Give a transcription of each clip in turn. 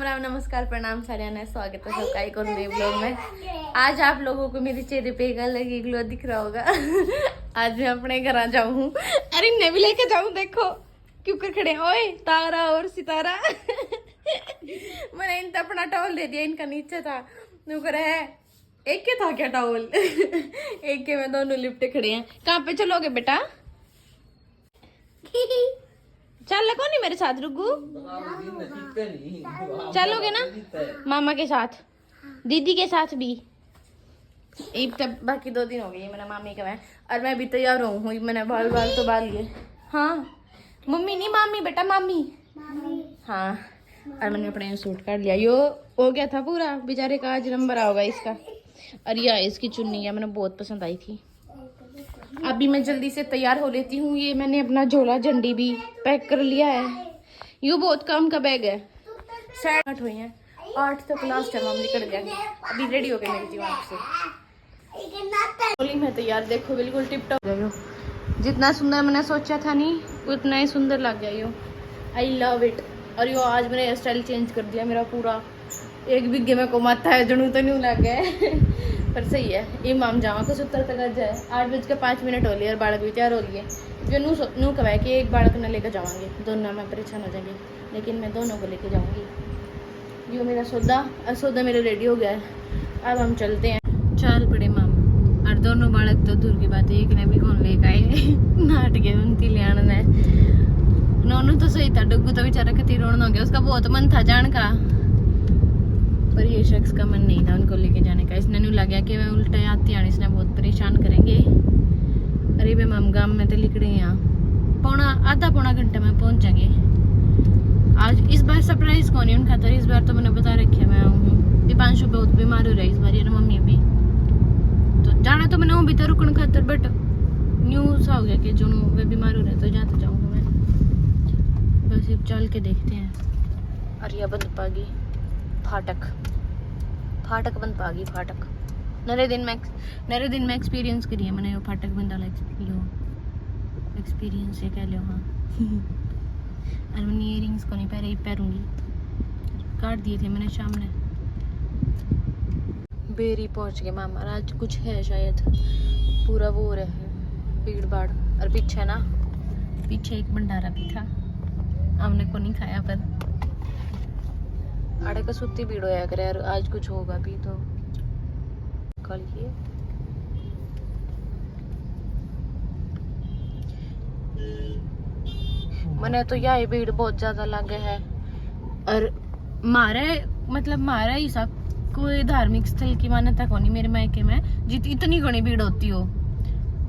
राम नमस्कार प्रणाम सारियाना, स्वागत है सबका एक और नए ब्लॉग में। आज आप लोगों को मेरे चेहरे पे एक अलग ही ग्लो दिख रहा होगा। आज मैं अपने घर जाऊँ हूँ। अरे इन्हें भी लेके जाऊँ, देखो क्यों कर खड़े हैं। ओए तारा और सितारा। मैंने इनका अपना टॉवल दे दिया, इनका नीचे था। नुकर है एक के था क्या टॉवल। एक के में दोनों लिपटे खड़े हैं। कहाँ पे चलोगे बेटा? चल लगो नहीं मेरे साथ रुगू, चलोगे ना मामा के साथ, दीदी के साथ भी। ईद तब बाकी 2 दिन हो गए मेरा मामी का और मैं भी तैयार हूँ। मैंने बाल तो बाल लिए। हाँ मम्मी नहीं मामी बेटा, मामी। हाँ और मैंने अपने सूट काट लिया। यो हो गया था पूरा, बेचारे का आज नंबर आओगा इसका। और यह इसकी चुन्नी है, मैंने बहुत पसंद आई थी। अभी मैं जल्दी से तैयार हो लेती हूँ। ये मैंने अपना झोला झंडी भी पैक कर लिया है। ये बहुत काम का बैग है। 8 हुई है, 8 तक लास्ट है। मम्मी कर गया, अभी रेडी हो गई मिलती हूँ आपसे। मैं तैयार, देखो बिल्कुल टिप टॉप गई। जितना सुंदर मैंने सोचा था नहीं उतना ही सुंदर लग गया यो। I love it. और यो आज मैंने हेयर स्टाइल चेंज कर दिया। मेरा पूरा 1 बीघे में को माथा है, जनू तो नहीं लग गया। पर सही है। इमाम जामा को 70 तक जाए। 8:05 हो लिए और बालक भी तैयार हो लिए। जो नू कहा कि एक बालक न लेकर जाऊँगी, दोनों में परेशान हो जाएंगे, लेकिन मैं दोनों को लेकर जाऊँगी। यो मेरा सौदा मेरा रेडी हो गया है। अब हम चलते हैं। चल पड़े माम। और दोनों बालक तो दूर की बात है, एक ने भी कौन लेकर आए। नाट गए उनकी ले आना। नोनू तो सही था, डुगू तो बेचारा कती रोना हो गया। उसका बहुत मन था जान का, पर ये शख्स का मन नहीं था उनको लेके जाने का। इसने नहीं लगा कि मैं उल्टा आती आने इसने बहुत परेशान करेंगे। अरे वे हम गांव में तो लिखड़े यहाँ आधा पौना घंटा में पहुंच जाएंगे। आज इस बार सरप्राइज कौन है उनका खातर। इस बार तो मैंने बता रखा मैं हूँ। दीपांशु बहुत बीमार हो रहा है इस बार, ये मम्मी भी तो जाना तो मैंने भी था रुकने खातर, बट न्यूज आ गया कि जो वे बीमार हो रहे तो जा तो जाऊँगा मैं। बस अब चल के देखते हैं। और यह बंद पागी फाटक बंद पागी। फाटक नरे दिन में एक्सपीरियंस करी है मैंने। फाटक बंद वाला एक्सपीरियंस ये कह लो। हाँ। और मैंने इयरिंग्स को नहीं पैरूंगी, काट दिए थे मैंने शाम ने। बेरी पहुंच गए मामा। आज कुछ है शायद, पूरा वो रहे भीड़ भाड़। और पीछे एक भंडारा भी था, हमने को नहीं खाया। पर आड़े का सुत्ती भीड़ होया करे यार। आज कुछ होगा भी तो कल ही। मैंने तो यही भीड़ बहुत ज्यादा लगे है। और मारा ही सब कोई धार्मिक स्थल की मान्यता को नहीं मेरे मायके में जित इतनी घनी भीड़ होती हो।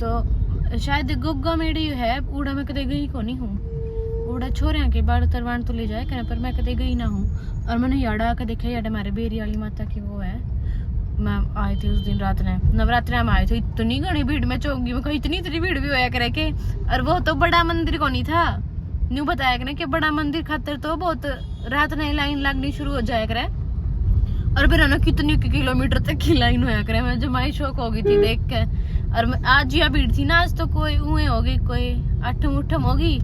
तो शायद गोगा मेड़ी है। उड़ा में कदे गई को नहीं हूँ। उड़ा छोरे के बाड़ तरवान तो ले जाए करे, पर मैं कदे गई ना हूँ। और मैंने याडा आकर देखा, याडा हमारे बेरी वाली माता की वो है। मैं आई थी उस दिन रात में, नवरात्रि में आए थे। इतनी घनी भीड़ में चौंगी में, इतनी भीड़ भी होया करे के। और वो तो बड़ा मंदिर को नहीं था। न्यू बताया करे कि बड़ा मंदिर खातर तो बहुत रात में लाइन लगनी शुरू हो जाया करे। और फिर ना कितनी किलोमीटर तक की लाइन होया करे। मैं जमाई शौक हो गई थी देख के। और आज यह भीड़ थी ना, आज तो कोई उए होगी, कोई अठम होगी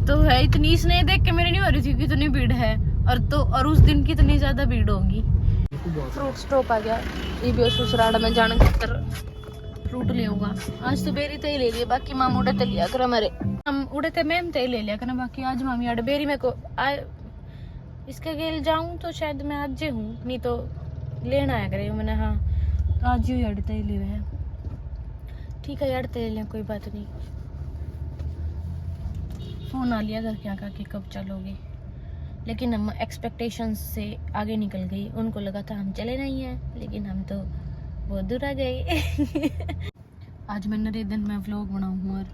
तो है। इतनी इसने देख के मेरी नहीं हो रही थी कितनी भीड़ है। और उस दिन कितनी ज्यादा भीड़ होगी। फ्रूट स्टॉप आ गया। ये भी ससुराल में जाने खातर फ्रूट ले आऊंगा। आज तो बेरी तय ले लिए, बाकी माम उड़े ते लिया कर हमारे। हम उड़े थे मैम तय ले लिया कर, बाकी आज मामी आड़े बेरी में को इसके गेल जाऊं तो शायद मैं आज हूँ, नहीं तो लेना आया करे मैंने। हाँ तो आज ही अड़ तय ले है। ठीक है यार तय ले, कोई बात नहीं। फोन आ लिया घर क्या कि कब चलोगे, लेकिन हम एक्सपेक्टेशंस से आगे निकल गई। उनको लगा था हम चले नहीं हैं, लेकिन हम तो बहुत दूर आ गए। आज मैं नरे दिन में व्लॉग बनाऊँ और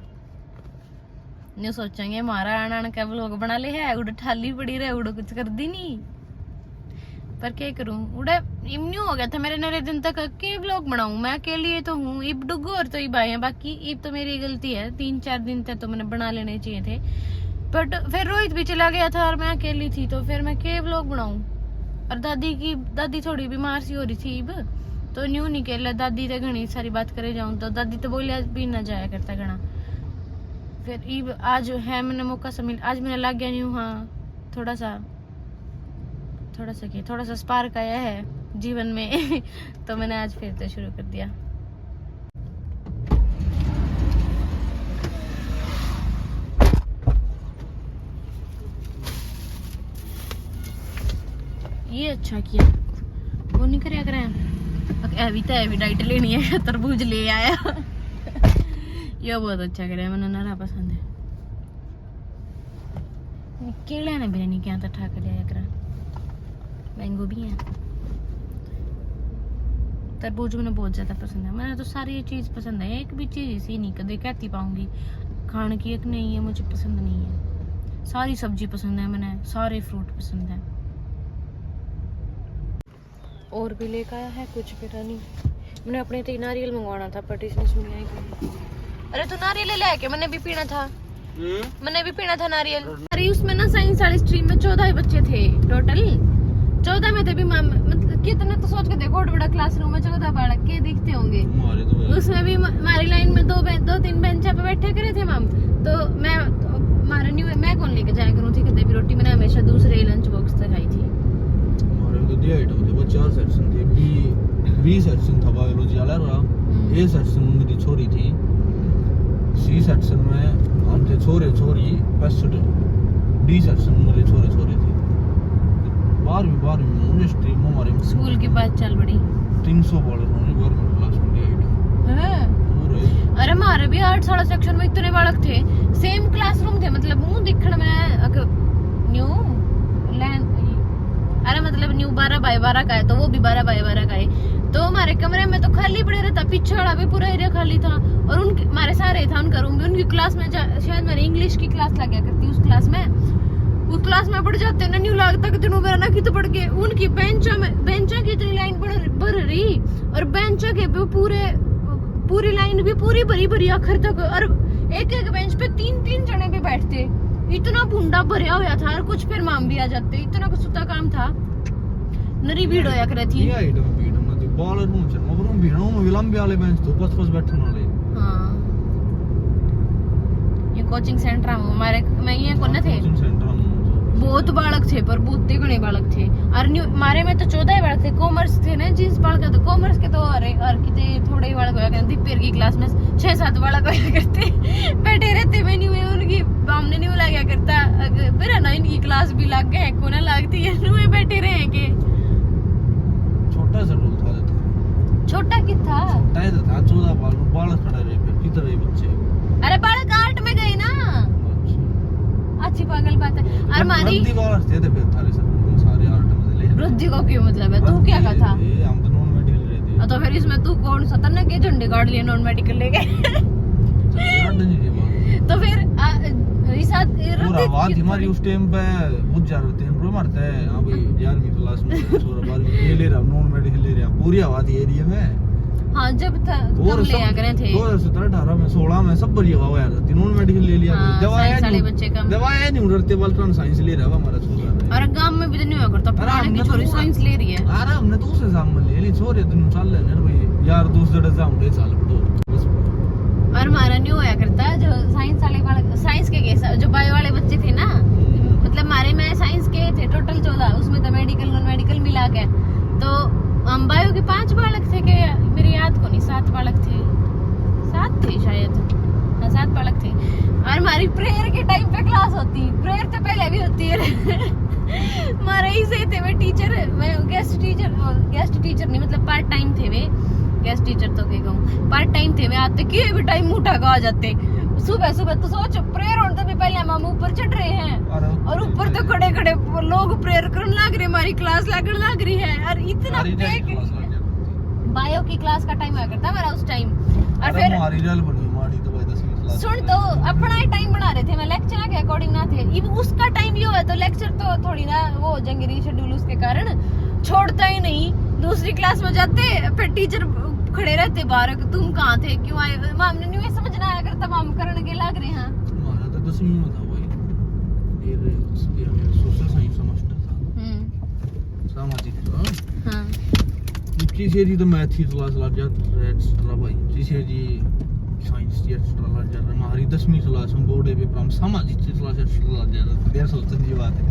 नहीं सोचेंगे हमारा आना का व्लॉग बना ले है। उड़ ठाली पड़ी रहे, उड़ कुछ कर दी नहीं। पर क्या करूँ, उड़ा इमन्यू हो गया था मेरे नरे दिन तक के व्लॉग बनाऊं। मैं अकेले तो हूँ, इब डुगो और तो इब आए हैं। बाकी इब तो मेरी गलती है, 3-4 दिन तक तो मैंने बना लेने चाहिए थे। बट फिर रोहित भी चला गया था और मैं अकेली थी, तो फिर मैं के व्लॉग बनाऊं। और दादी थोड़ी बीमार सी हो रही थी इब, तो न्यू नहीं के दादी तो घनी सारी बात करे जाऊं। तो दादी तो बोलिया भी ना जाया करता घना। फिर इब आज है मैंने मौका सा मिल, आज मैंने लग गया न्यू। हाँ थोड़ा सा थोड़ा सा स्पार्क आया है जीवन में तो मैंने आज फिर से शुरू कर दिया। ये अच्छा किया, वो नहीं करे अगर अभी डाइट लेनी है तरबूज ले आया ये बहुत अच्छा करे, मैंने नारा पसंद है। केले ने बिरयानी क्या था ठा कर लिया करा, मैंगो भी है, तरबूज मैंने बहुत ज्यादा पसंद है। मैंने तो सारी चीज पसंद है, एक भी चीज ऐसी नहीं कदे कहती पाऊंगी खाने की एक नहीं है मुझे पसंद नहीं है। सारी सब्जी पसंद है, मैंने सारे फ्रूट पसंद है। और भी लेकर आया है कुछ पता नहीं, मैंने अपने तो नारियल मंगवाना था बट इसने सुनिया ही। अरे तो नारियल ले आके मैंने भी पीना था, मैंने भी पीना था नारियल। अरे उसमें ना साइंस वाली स्ट्रीम में 14 बच्चे थे टोटल, 14 में थे भी मतलब कितने तो सोच के देखो, बहुत बड़ा क्लासरूम में 14 बालक के दिखते होंगे। उसमें भी हमारी लाइन में दो तीन बेंच पे बैठे करे थे मैम, तो मैं कौन लेके जाया करूँ थी कदे भी रोटी, मैंने हमेशा दूसरे लंच बॉक्स तक खाई थी। चार सेक्शन थे, बी सेक्शन था बायोलॉजी वाला, ए सेक्शन में मेरी छोरी थी, सी सेक्शन में हम थे छोरे छोरी, डी सेक्शन में मेरे छोरे छोरे थे। 12वीं में स्ट्रीम में हमारे स्कूल के पास चल बड़ी 300 बालक होंगे गवर्नमेंट क्लास में है। अरे हमारे भी 8 साढ़ा सेक्शन में इतने बालक थे, सेम क्लासरूम थे, मतलब मुंह दिखण में न्यू लैंड, अरे मतलब न्यू 12 बाय 12 का है तो वो भी 12 बाय 12 का है। तो हमारे कमरे में तो खाली पड़े रहता, पीछे वाला भी पूरा एरिया खाली था, और उनके हमारे सारे था उनका रूम भी। उनकी क्लास में शायद मैंने इंग्लिश की क्लास लगा करती उस क्लास में पढ़ जाते ना न्यू लगता कि दिनों मेरा ना कि तो पढ़ के उनकी बेंचा की इतनी लाइन भर रही, और बेंचा के पूरी लाइन भी पूरी भरी आखिर तक, और एक बेंच पे 3 जने भी बैठते, इतना भुंडा भरया हुआ था। और कुछ फिर माम भी आ जाते, इतना कुछ काम था, नरी भीड़ होया करे थी। बाल रूम चल मगरूम भी ना में लंबे वाले बेंच तो बस बैठने वाले। हां ये कोचिंग सेंटर हमारे मैं ये कोने थे, कोचिंग सेंटर बहुत बालक थे पर बहुत घणे बालक थे। और हमारे में तो 14 बालक थे, कॉमर्स थे ना जिस बालक तो कॉमर्स के तो अरे और कितने थोड़े ही बालक होया करते, दीपेर की क्लास में 6-7 बालक होया करते बैठे रहते। मैं नहीं उनकी हमने नहीं लगा करता मेरा ना इनकी क्लास भी लग गए कोना लगती है नुए बैठे रहे के। छोटा सा रूम था, छोटा की था, टाइट था, 14 बालक खड़े रहे फिर किधर रहे बच्चे। अरे बालक 8 में गए ना, अच्छी पागल बात है। और हमारी बालक थे फिर थारे सब सारे 8 में ले वृद्धि को क्यों मतलब है, तू क्या था? हम तो नॉन मेडिकल रहे थे। तो फिर इसमें तू कौन सा तन्ने के झंडे गाड़ लिए नॉन मेडिकल लेके तो फिर पूरा बात हमारी उस टाइम पे बुझ जा रहे थे ब्रो मारते हैं। हां भाई 11वीं क्लास में छोरा 12वीं ये ले रहा नॉन मेडिकल ले रहा पूरी आवाज एरिया में। हां जब था तब ले आ गए थे 2017 18 में 16 में सब बढ़िया हुआ यार, नॉन मेडिकल ले लिया। दवाएं साले बच्चे का दवाएं नहीं उड़ते बल्कि साइंस ले रहा हमारा छोरा। और गांव में भी नहीं हुआ करता, पुराने की छोरी साइंस ले रही है। अरे हमने तो उस एग्जाम में ले ली छोरे दिन चल ले भाई यार दूसरे एग्जाम दे चल पड़ो बस। और हमारा नहीं होया करता जो साइंस वाले साइंस के जो बायो वाले बच्चे थे ना, मतलब हमारे में साइंस के थे टोटल 14, उसमें तो मेडिकल नॉन मेडिकल मिला के तो हम बायो के 5 बालक थे के मेरी याद को नहीं 7 बालक थे, 7 थे शायद, हाँ 7 बालक थे। और हमारी प्रेयर के टाइम पे क्लास होती, प्रेयर तो पहले भी होती है हमारे ही से थे वे टीचर, मैं गेस्ट टीचर नहीं मतलब पार्ट टाइम थे वे, गेस्ट टीचर तो क्या कहूँ, पार्ट टाइम थे वे, आते कि भी टाइम उठा के आ जाते सुबह तो सोच प्रेयर होने भी पहले हम ऊपर चढ़ रहे हैं और ऊपर तो खड़े लोग प्रेयर करने लग रहे, हमारी क्लास लगने लग रही है। और इतना बायो की क्लास का टाइम आया करता हमारा उस टाइम। और फिर हमारी रिजल्ट बनी हमारी तो भाई 10वीं क्लास सुन तो अपना ही टाइम बना रहे थे, मैं लेक्चर के अकॉर्डिंग ना थे, ये उसका टाइम ये हुआ तो लेक्चर तो थोड़ी ना वो हो जाएंगे रीशेड्यूल, उसके कारण छोड़ता ही नहीं। दूसरी क्लास में जाते फिर टीचर खड़े रहते बाहर, तुम कहाँ थे क्यों आए, माम ने नहीं समझना आया करता, माम करने के लग रहे हैं। हमारा तो 10वीं में था भाई, ये सोशल साइंस सेमेस्टर था, सामाजिक। हां किसी जी तो मैथ की क्लास लग जाता है एक्स्ट्रा भाई, किसी जी साइंस की एक्स्ट्रा लग जाता है। हमारी 10वीं क्लास में बोर्ड है पेपर हम सामाजिक की क्लास एक्स्ट्रा लग जाता है, देर सोचने की बात है।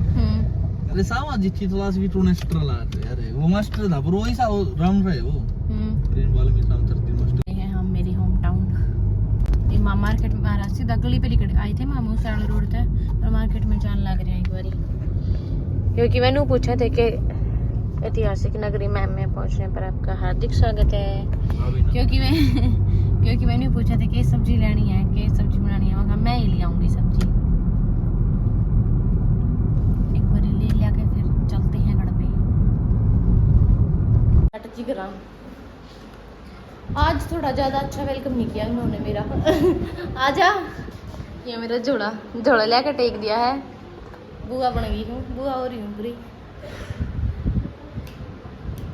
अरे सावा जितनी क्लास भी टूने स्टर ला रहे अरे वो मास्टर था पर वही सा वो रन रहे वो ग्रीन वाले में काम करती मास्टर ये है हम मेरी होम टाउन ये मार्केट में आ रहा सीधा गली पे निकल आए थे मामू साल रोड थे और मार्केट में जान लग रहे हैं एक बारी क्योंकि मैंने पूछा था कि ऐतिहासिक नगरी मैम में पहुंचने पर आपका हार्दिक स्वागत है क्योंकि मैंने पूछा था कि सब्जी लेनी है कि सब्जी बनानी है वहाँ मैं ही ले आऊंगी सब्जी एक बार ले लिया के फिर चलते हैं गढ़ पे आज थोड़ा ज़्यादा अच्छा वेलकम नहीं किया उन्होंने मेरा आजा ये मेरा झोला लेकर टेक दिया है बुआ बन गई हूँ बुआ हो रही हूँ पूरी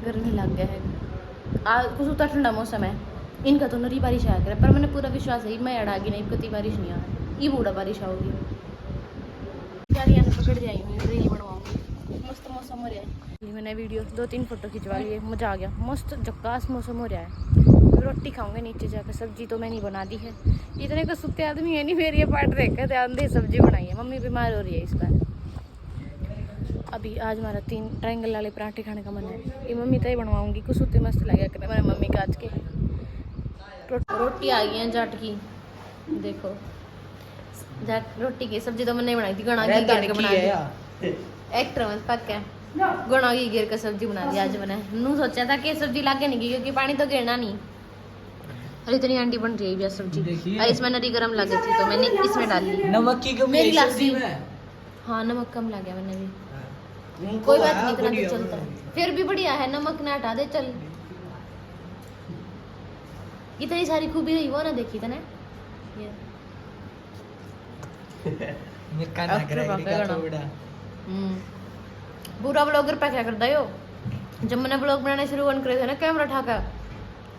गर्मी लग गया है आज कुछ उतना ठंडा मौसम है इनका तो नरी बारिश आ गया पर मैंने पूरा विश्वास है मैं अड़ागी नहीं कती बारिश नहीं आ रही ये बूढ़ा बारिश आओगी गाड़ियाँ पकड़ जाएगी मैं रील बनवाऊंगी मस्त मौसम हो रहा है मैंने वीडियो 2-3 फोटो खिंचवा लिए मज़ा आ गया मस्त झक्कास मौसम हो रहा है रोटी खाऊंगे नीचे जाकर सब्जी तो मैंने बना दी है इतने का सुत्ते आदमी है नहीं मेरी ये पार्ट देख कर ध्यान दे सब्जी बनाई है मम्मी बीमार हो रही है इस बार अभी आज हमारा 3 ट्रायंगल वाले पराठे खाने का मन है ये मम्मी तो ही बनवाऊंगी कुछ सुत्ते मस्त लगे कर मेरे मम्मी का आज के रोटी आ गई है जाट की देखो जाट रोटी की सब्जी तो मैंने नहीं बनाई थी गणा की घेर के बना दी एक्टर मत पक्का गणा की घेर का सब्जी बना दी आज मैंने नू सोचा था कि सब्जी लाके नहीं क्योंकि पानी तो गिरना नहीं और इतनी अंडी बन रही है सब्जी और इसमें नरी गरम लगी थी तो मैंने इसमें डाली नमक की कमी मेरी है लस्सी सब्जी में हाँ नमक कम लगा मैंने भी कोई बात नहीं इतना तो चलता है फिर भी बढ़िया है नमक ना हटा दे चल इतनी सारी खूबी रही वो ना देखी था ना बुरा ब्लॉगर पे क्या करता हो जब मैंने ब्लॉग बनाने शुरू करे थे ना कैमरा ठाका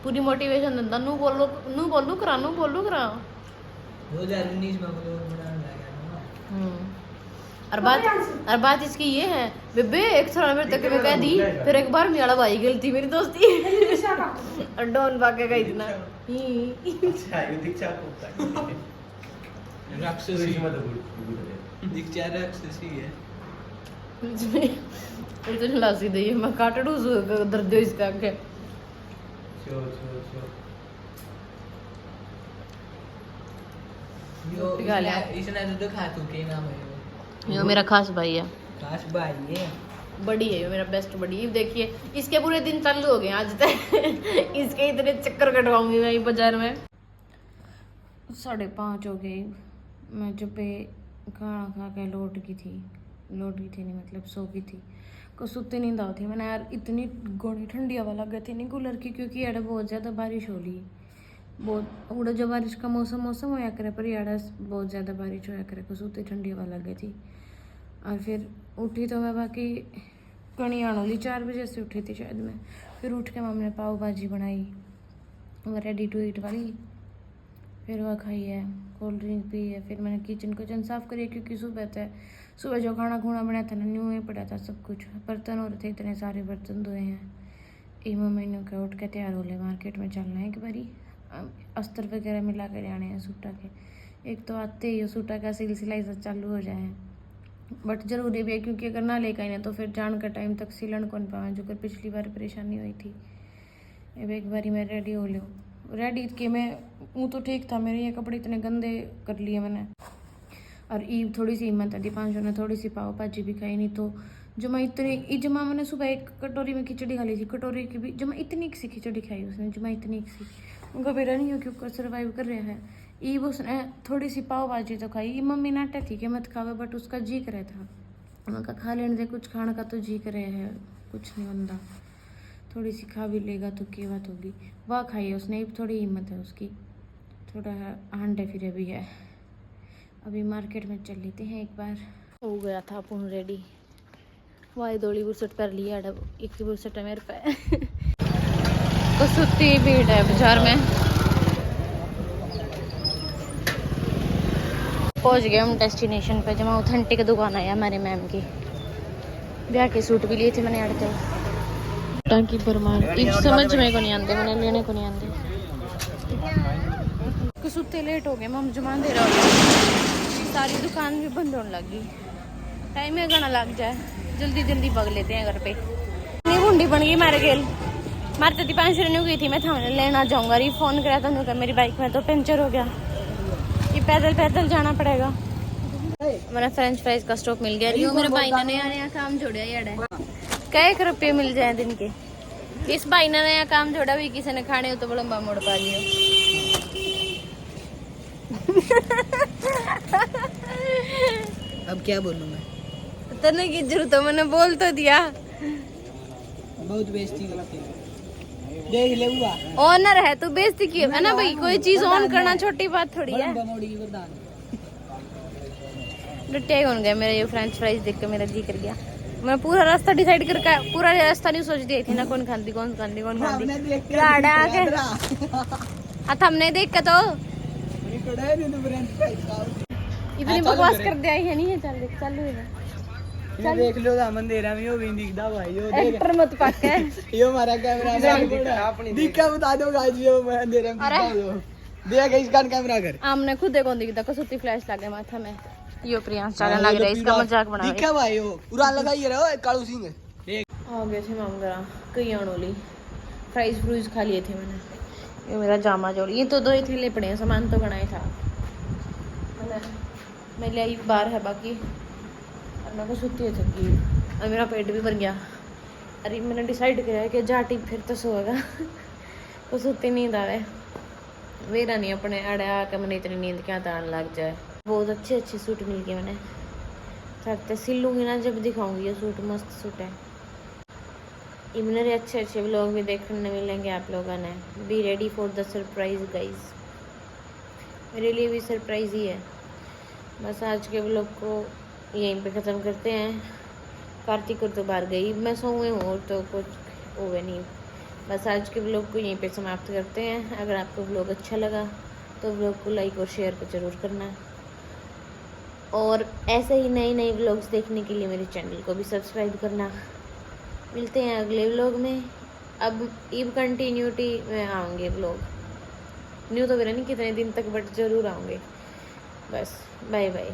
पूरी मोटिवेशन देता नू बोलू करा 2019 में ब्लॉग बनाने लगा और बात इसकी ये है बेबे एक थोड़ा मेरे तक में कह दी फिर एक बार मेरा भाई गई थी मेरी दोस्ती और डॉन भाग गई थी ना राक्षसी दीक्षा राक्षसी है इतनी लासी दी मैं काट दूँ दर्द इसका आगे इसने तो खा तू के नाम है यो मेरा खास भाई है खास भाई है बड़ी है ये मेरा बेस्ट बड़ी ये देखिए इसके पूरे दिन चालू हो गए आज तक इसके इतने चक्कर कटवाऊंगी मैं बाजार में 5:30 हो गए मैं जब पे खाना खा के लौट गई थी नहीं मतलब सो गई थी को सुते नींद आई थी मैंने यार इतनी गोनी ठंडी हवा लग गई थी नहीं कूलर की क्योंकि यार बहुत ज़्यादा बारिश हो रही बहुत उड़ा जो बारिश का मौसम होया करे पर यार बहुत ज़्यादा बारिश होया करे को सुते ठंडी हवा लग गई थी और फिर उठी तो मैं बाकी कणी आनोली 4 बजे से उठी थी शायद मैं फिर उठ के मम्मी ने पाव भाजी बनाई वो रेडी टू ईट वाली फिर वह खाई है कोल्ड ड्रिंक पी है फिर मैंने किचन साफ़ करी क्योंकि सुबह जो खाना बनाया था ना न्यू ही पड़ा था सब कुछ बर्तन हो रहे थे इतने सारे बर्तन धोए हैं ये मम्मी ने कहा उठ के तैयार हो ले मार्केट में चलना है एक बारी अस्तर वगैरह मिला कर आने हैं सूटा के एक तो आते ही सूटा का सिलाई से चालू हो जाए बट ज़रूरी भी है क्योंकि अगर ना लेकर आए ना तो फिर जान का टाइम तक सिलन कौन पाए जो कर पिछली बार परेशानी हुई थी अब एक बारी मैं रेडी हो लो रेडी कि मैं वो तो ठीक था मेरे ये कपड़े इतने गंदे कर लिए मैंने और ईब थोड़ी सी हिम्मत थी 5 ने थोड़ी सी पाव भाजी भी खाई नहीं तो जमा मैंने सुबह एक कटोरी में खिचड़ी खा ली थी कटोरी की भी जमा इतनी सी खिचड़ी खाई उसने जमा इतनी सी उनका बेटा नहीं हो क्योंकि सर्वाइव कर रहा है ईब उसने थोड़ी सी पाव भाजी तो खाई मम्मी नाटक थी कि मत खावे बट उसका जी करे था उनका खा लेने दे कुछ खाने का तो जी करे है कुछ नहीं बंदा थोड़ी सी खा भी लेगा तो क्या बात होगी वह खाई है उसने थोड़ी हिम्मत है उसकी थोड़ा हांडे फिरे भी है अभी मार्केट में चल लेते हैं एक बार हो गया था अपन रेडी वाई दौड़ी बुरसट कर लिया एक ही बुरसट है मेरे पे तो सुती भीड़ है बाजार में पहुंच गए हम डेस्टिनेशन पे जब ऑथेंटिक दुकान है हमारे मैम की ब्याह के सूट भी लिए थे मैंने अड़ते टांकी बरमान समझ में को नहीं आते मैंने लेने को नहीं आते कुछ उत्ते लेट हो गए मम जमा दे रहा हो सारी दुकान भी बंद होने लगी टाइम है गाना लग जाए जल्दी जल्दी भाग लेते हैं घर पे। नहीं बूंदी बन गई मारे गेल मारते थी 5 रिन्यू गई थी मैं थाने लेना जाऊंगा। री फोन करा था उन्होंने, मेरी बाइक में तो पंचर हो गया, ये पैदल पैदल जाना पड़ेगा। हमारा फ्रेंच फ्राइज का स्टॉप मिल गया। रियो मेरे भाई ने नया काम जोड़ा यार है, कई रुपये मिल जाए दिन के। इस भाई ने नया काम जोड़ा भी, किसी ने खाने हो तो बड़ा मोड़ पा लियो। अब क्या बोलूं मैं, तने की जरूरत है, मैंने बोल तो दिया। बहुत बेइज्जती करते हैं, देख ले हुआ ऑनर है तू, बेइज्जती की है ना भाई। कोई चीज ऑन करना छोटी बात थोड़ी है। लुटिया कौन गया मेरा ये फ्रेंच फ्राइज देख के मेरा जी कर गया। मैं पूरा रास्ता डिसाइड करके, पूरा रास्ता नहीं सोच दी थी ना कौन खाती कौन खाती कौन खाती। हमने देख के तो इतनी बकवास कर दिया है नहीं है। चल देख चल ये देख लो दामन दे रहा मैं, यो भी दिखदा भाई, यो देख एक्टर मत पाके। यो हमारा कैमरा दिखा बता दो गाइस, यो मैं दे रहा हूं, देख इस कान कैमरा कर। आमने खुद देखो दिखता कसुती फ्लैश लगे माथा में। यो प्रियांश चालन लग रहा है, इसका मजाक बना रहे। दिखा भाई यो पूरा लगाई रहा है कालू सिंह देख। आ गए थे माम करा कई आणोली फ्राइज फ्रूज खा लिए थे मैंने। ये मेरा जामा जोड़, ये तो 2 ही थैले पड़े हैं, सामान तो बनाया था मैं ले आई बार है बाकी। और मैं को सुती है थकी और मेरा पेट भी भर गया। अरे मैंने डिसाइड किया है कि जाटी फिर तो सोएगा को सुती नींद आवे वेरा नहीं अपने अड़े आके मैंने इतनी नींद क्या तान लग जाए। बहुत अच्छे अच्छे सूट मिल गए मैंने, सकते सिलूंगी ना जब दिखाऊंगी। ये सूट मस्त सूट है। इमनर अच्छे अच्छे व्लॉग भी देखने मिलेंगे आप लोगों ने। Be ready for the surprise guys, मेरे लिए भी सरप्राइज ही है। बस आज के व्लॉग को यहीं पे ख़त्म करते हैं। कार्तिक को तो बाहर गई, मैं सोए हूँ और तो कुछ हुए नहीं। बस आज के व्लॉग को यहीं पे समाप्त करते हैं। अगर आपको व्लॉग अच्छा लगा तो व्लॉग को लाइक और शेयर को ज़रूर करना, और ऐसे ही नए नए व्लॉग्स देखने के लिए मेरे चैनल को भी सब्सक्राइब करना। मिलते हैं अगले व्लॉग में। अब ईब कंटिन्यूटी में आऊँगे व्लॉग, न्यू तो मेरा नहीं कितने दिन तक, बट ज़रूर आऊँगे। बस बाय बाय।